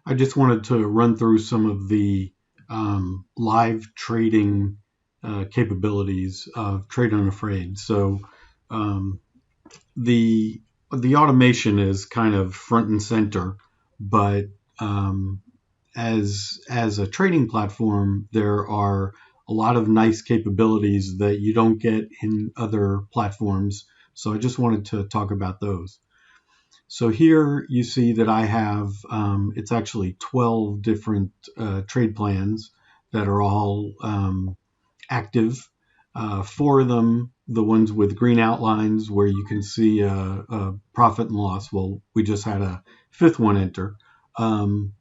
I just wanted to run through some of the live trading capabilities of Trade Unafraid. So um, the the automation is kind of front and center, but um, as a trading platform, there are a lot of nice capabilities that you don't get in other platforms. So I just wanted to talk about those. So here you see that I have, it's actually 12 different trade plans that are all active. Four of them, the ones with green outlines where you can see a profit and loss. Well, we just had a fifth one enter. Um,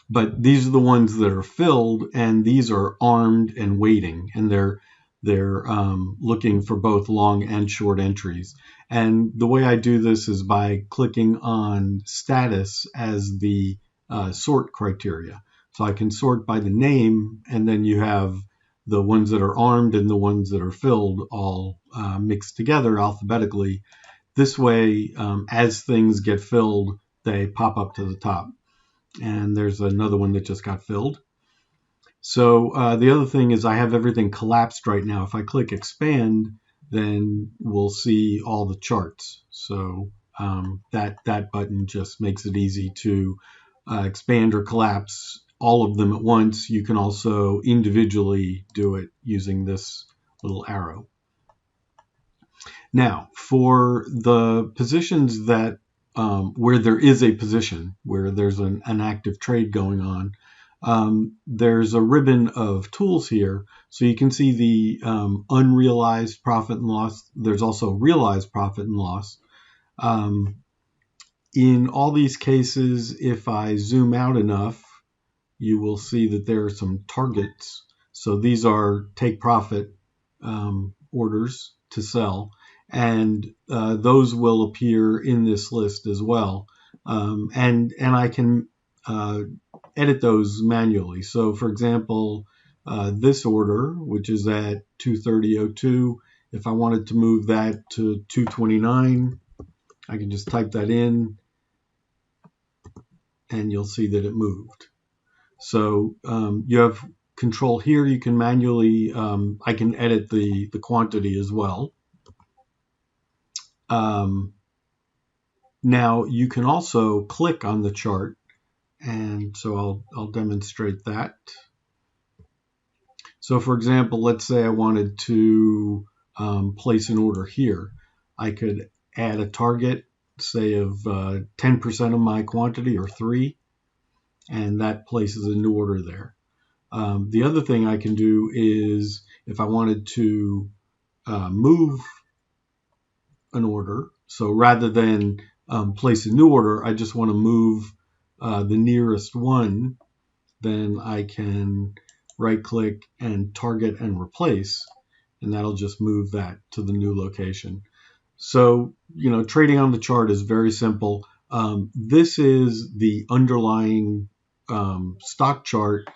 but these are the ones that are filled, and these are armed and waiting, and they're looking for both long and short entries. And the way I do this is by clicking on status as the sort criteria. So I can sort by the name, and then you have the ones that are armed and the ones that are filled all mixed together alphabetically. This way, as things get filled, they pop up to the top. And there's another one that just got filled. So the other thing is I have everything collapsed right now. If I click expand, then we'll see all the charts. So that button just makes it easy to expand or collapse all of them at once. You can also individually do it using this little arrow. Now, for the positions that where there is a position, where there's an active trade going on, there's a ribbon of tools here. So you can see the unrealized profit and loss. There's also realized profit and loss. In all these cases, if I zoom out enough, you will see that there are some targets. So these are take profit orders to sell, and those will appear in this list as well. And I can edit those manually. So for example, this order, which is at 230.02, if I wanted to move that to 229, I can just type that in and you'll see that it moved. So you have control here. You can manually, I can edit the quantity as well. Now you can also click on the chart, and so I'll demonstrate that. So for example, let's say I wanted to place an order here. I could add a target, say of 10% of my quantity or 3, and that places a new order there. The other thing I can do is if I wanted to move an order, so rather than place a new order, I just want to move the nearest one, then I can right click and target and replace, and that'll just move that to the new location. So, trading on the chart is very simple. This is the underlying stock chart.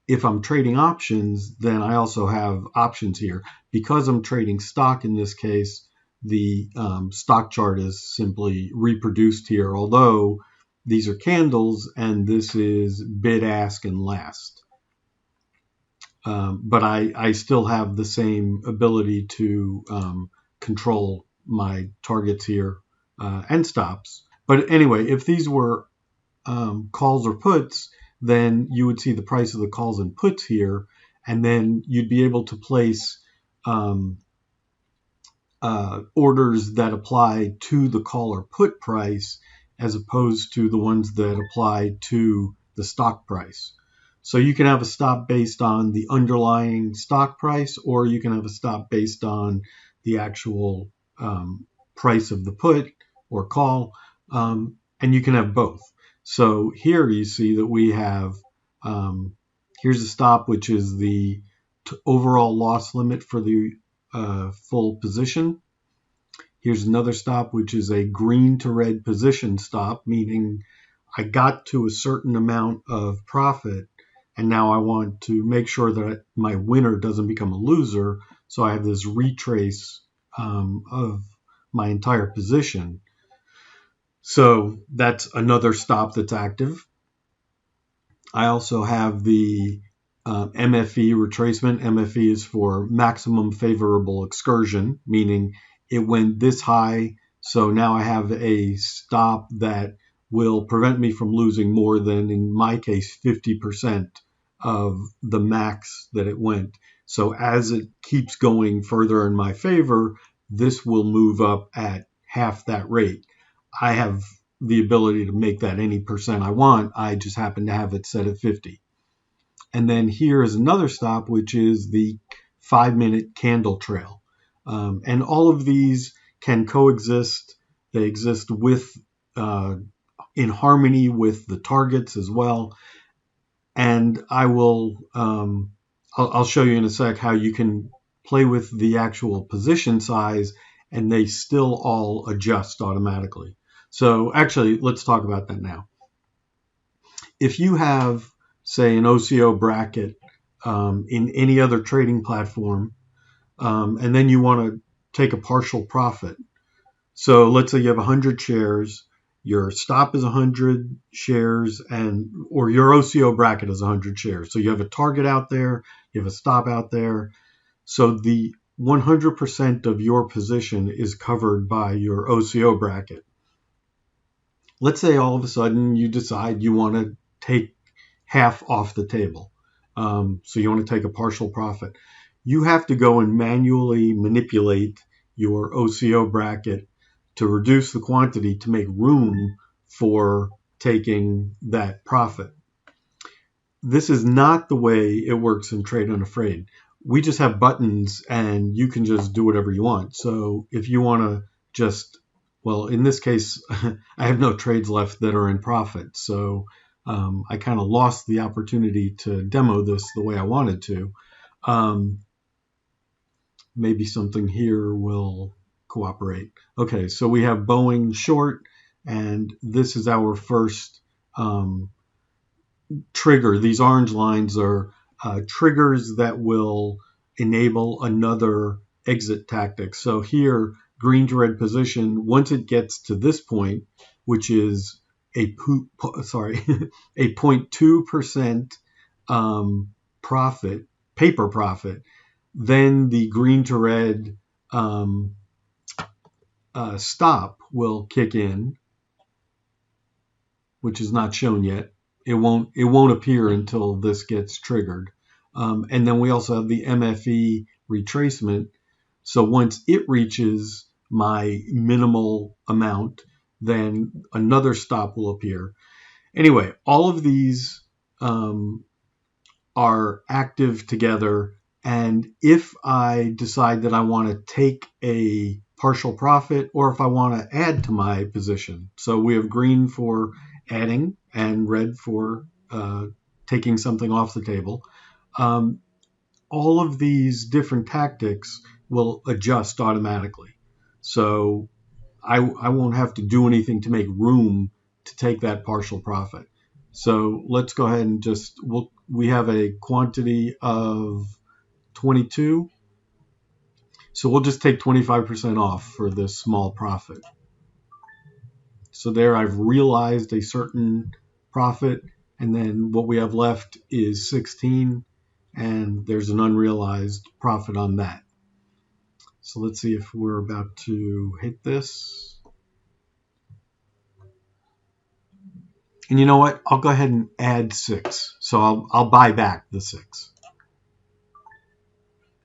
If I'm trading options, then I also have options here. Because I'm trading stock in this case, the stock chart is simply reproduced here, although these are candles and this is bid, ask, and last. But I still have the same ability to control my targets here and stops. But anyway, if these were calls or puts, then you would see the price of the calls and puts here, and then you'd be able to place orders that apply to the call or put price as opposed to the ones that apply to the stock price. So you can have a stop based on the underlying stock price, or you can have a stop based on the actual price of the put or call, and you can have both. So here you see that we have, here's a stop, which is the overall loss limit for the full position. Here's another stop, which is a green to red position stop, meaning I got to a certain amount of profit, and now I want to make sure that my winner doesn't become a loser. So I have this retrace of my entire position. So that's another stop that's active. I also have the MFE retracement. MFE is for maximum favorable excursion, meaning it went this high, so now I have a stop that will prevent me from losing more than, in my case, 50% of the max that it went. So as it keeps going further in my favor, this will move up at half that rate. I have the ability to make that any percent I want. I just happen to have it set at 50. And then here is another stop, which is the 5-minute candle trail. And all of these can coexist. They exist with in harmony with the targets as well. And I will I'll show you in a sec how you can play with the actual position size, and they still all adjust automatically. So actually, let's talk about that now. If you have, say, an OCO bracket in any other trading platform, and then you want to take a partial profit. So let's say you have 100 shares, your stop is 100 shares, or your OCO bracket is 100 shares. So you have a target out there, you have a stop out there. So the 100% of your position is covered by your OCO bracket. Let's say all of a sudden you decide you want to take half off the table. So you want to take a partial profit. You have to go and manually manipulate your OCO bracket to reduce the quantity to make room for taking that profit. This is not the way it works in Trade Unafraid. We just have buttons and you can just do whatever you want. So if you want to just, well, in this case, I have no trades left that are in profit. So I kind of lost the opportunity to demo this the way I wanted to. Maybe something here will cooperate. Okay, so we have Boeing short, and this is our first trigger. These orange lines are triggers that will enable another exit tactic. So here, green to red position, once it gets to this point, which is a 0.2% profit, paper profit, then the green to red stop will kick in, which is not shown yet. It won't appear until this gets triggered. And then we also have the MFE retracement. So once it reaches my minimal amount, then another stop will appear. Anyway, all of these are active together. And if I decide that I want to take a partial profit, or if I want to add to my position, so we have green for adding and red for taking something off the table. All of these different tactics will adjust automatically. So I won't have to do anything to make room to take that partial profit. So let's go ahead and we have a quantity of 22. So we'll just take 25% off for this small profit. So there I've realized a certain profit, and then what we have left is 16, and there's an unrealized profit on that. So let's see if we're about to hit this. And you know what? I'll go ahead and add 6. So I'll buy back the 6.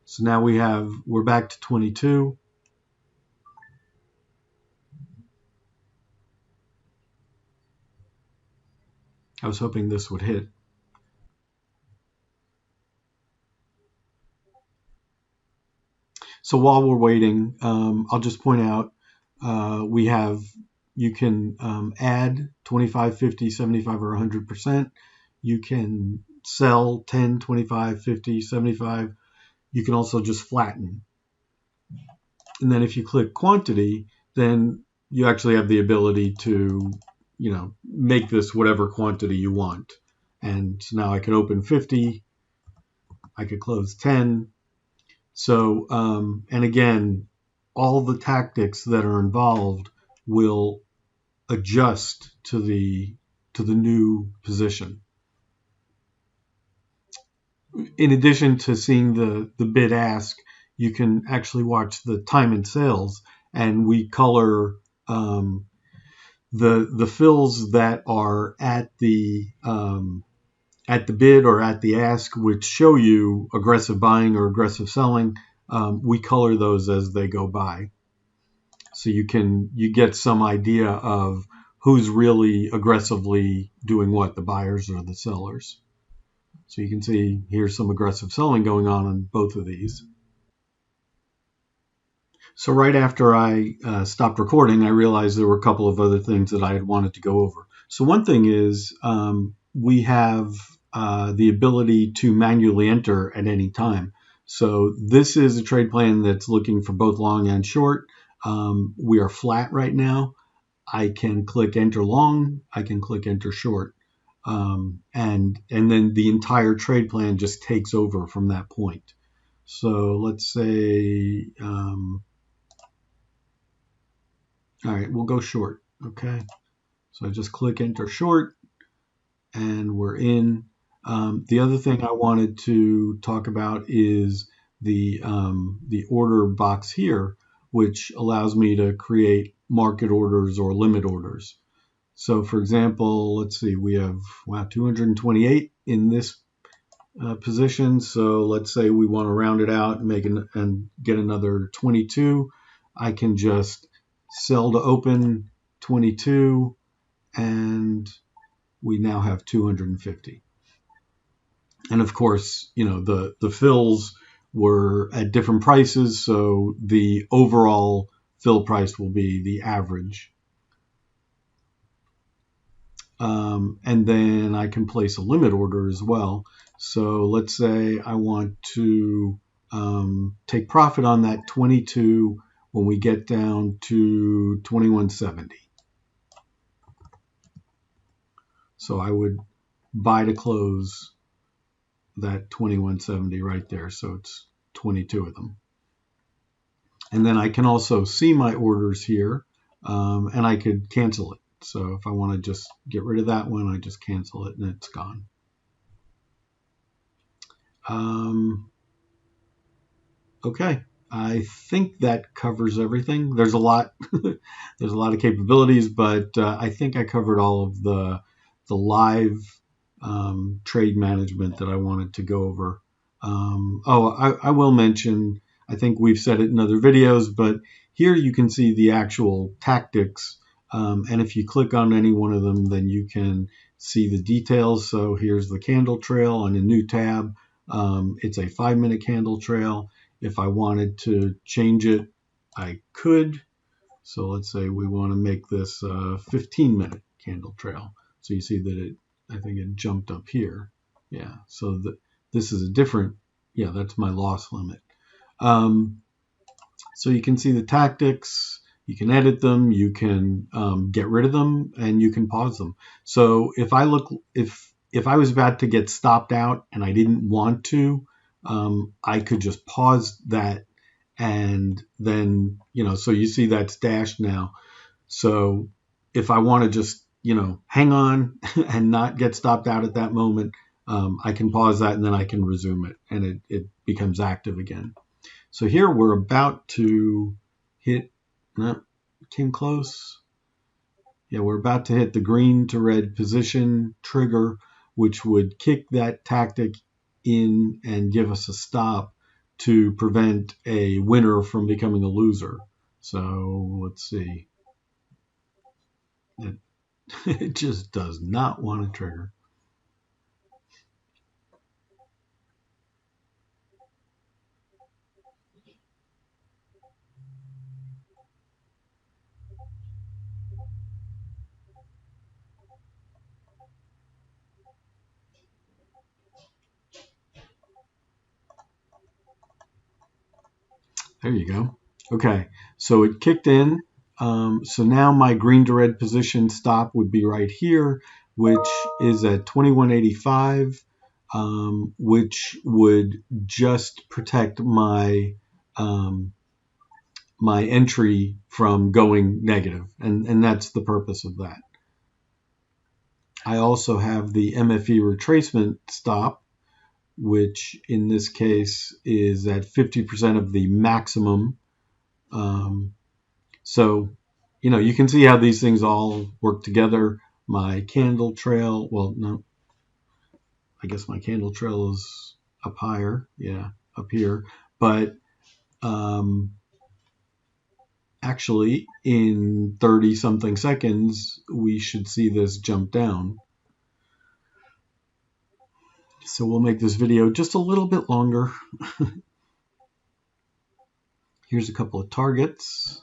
So now we're back to 22. I was hoping this would hit. So while we're waiting, I'll just point out you can add 25, 50, 75, or 100%. You can sell 10, 25, 50, 75. You can also just flatten. And then if you click quantity, then you actually have the ability to, make this whatever quantity you want. And so now I could open 50. I could close 10. So, and again, all the tactics that are involved will adjust to the new position. in addition to seeing the bid ask, you can actually watch the time and sales, and we color the fills that are at the bid or at the ask, which show you aggressive buying or aggressive selling. We color those as they go by, so you get some idea of who's really aggressively doing what, the buyers or the sellers. So you can see here's some aggressive selling going on both of these. So right after I stopped recording, I realized there were a couple of other things that I had wanted to go over. So one thing is we have the ability to manually enter at any time. So this is a trade plan that's looking for both long and short. We are flat right now. I can click enter long. I can click enter short. And then the entire trade plan just takes over from that point. So let's say, all right, we'll go short. Okay. So I just click enter short and we're in. The other thing I wanted to talk about is the order box here, which allows me to create market orders or limit orders. So for example, let's see, we have 228 in this position. So let's say we want to round it out and get another 22. I can just sell to open 22, and we now have 250. And of course, the fills were at different prices, so the overall fill price will be the average. And then I can place a limit order as well. So let's say I want to take profit on that 22 when we get down to 2170. So I would buy to close that 2170 right there. So it's 22 of them. And then I can also see my orders here, and I could cancel it. So if I want to just get rid of that one, I just cancel it and it's gone. Okay, I think that covers everything. There's a lot, there's a lot of capabilities, but I think I covered all of the live trade management that I wanted to go over. I will mention, I think we've said it in other videos, but here you can see the actual tactics. And if you click on any one of them, then you can see the details. So here's the candle trail on a new tab. It's a 5-minute candle trail. If I wanted to change it, I could. So let's say we want to make this a 15-minute candle trail. So you see that I think it jumped up here. Yeah, so this is a different, that's my loss limit. So you can see the tactics, you can edit them, you can get rid of them, and you can pause them. So if I was about to get stopped out and I didn't want to, I could just pause that, and then, so you see that's dashed now. So if I want to just, hang on and not get stopped out at that moment, I can pause that and then I can resume it, and it becomes active again. So here we're about to hit, came close. Yeah, we're about to hit the green to red position trigger, which would kick that tactic in and give us a stop to prevent a winner from becoming a loser. So let's see. It just does not want to trigger. There you go. Okay, so it kicked in. So now my green to red position stop would be right here, which is at 2185, which would just protect my my entry from going negative, and that's the purpose of that. I also have the MFE retracement stop, which in this case is at 50% of the maximum. So, you can see how these things all work together. My candle trail, well, no, I guess my candle trail is up higher. Yeah, up here. But actually, in 30 something seconds, we should see this jump down. So we'll make this video just a little bit longer. Here's a couple of targets.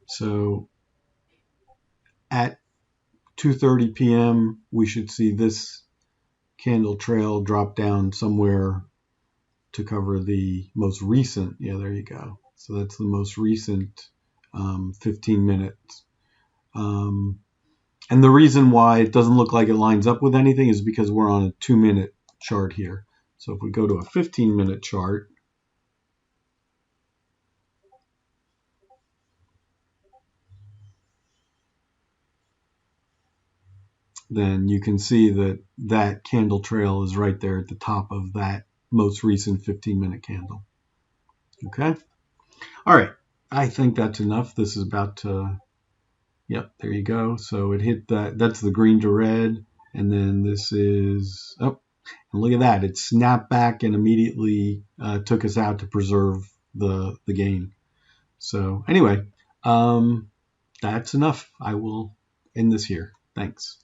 So at 2:30 p.m., we should see this candle trail drop down somewhere to cover the most recent. Yeah, there you go. So that's the most recent 15 minutes. And the reason why it doesn't look like it lines up with anything is because we're on a 2-minute chart here. So if we go to a 15-minute chart, then you can see that that candle trail is right there at the top of that most recent 15-minute candle. Okay. All right. I think that's enough. This is about to, yep, there you go. So it hit that, that's the green to red. And then this is, oh, and look at that. It snapped back and immediately took us out to preserve the gain. So anyway, that's enough. I will end this here. Thanks.